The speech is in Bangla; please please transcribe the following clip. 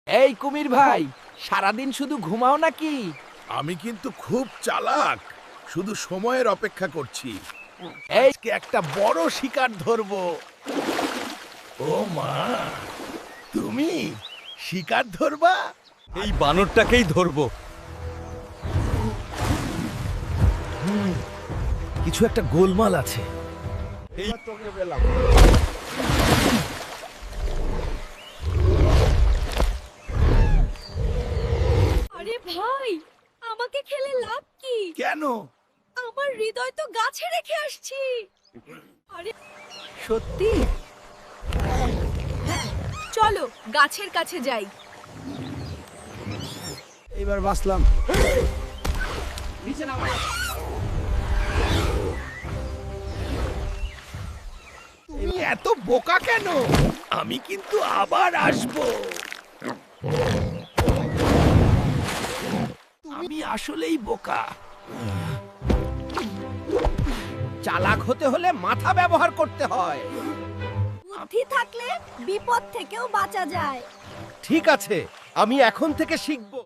এই কুমির ভাই, সারাদিন শুধু ঘুমাও নাকি? আমি কিন্তু খুব চালাক, শুধু সময়ের অপেক্ষা করছি। এই আজকে একটা বড় শিকার ধরবো। ও মা, তুমি শিকার ধরবা? এই বানরটাকেই ধরবো। কিছু একটা গোলমাল আছে। আরে ভাই, আমাকে খেলে লাভ কি? কেন? আমার হৃদয় তো গাছে রেখে আসছি। আরে সত্যি? চলো গাছের কাছে যাই। এবার বাঁচলাম। তুমি এত বোকা কেন? আমি কিন্তু আবার আসবো। আমি আসলেই বোকা। চালাক হতে হলে মাথা ব্যবহার করতে হয়। বুদ্ধি থাকলে বিপদ থেকেও বাঁচা যায়। ঠিক আছে, আমি এখন থেকে শিখব।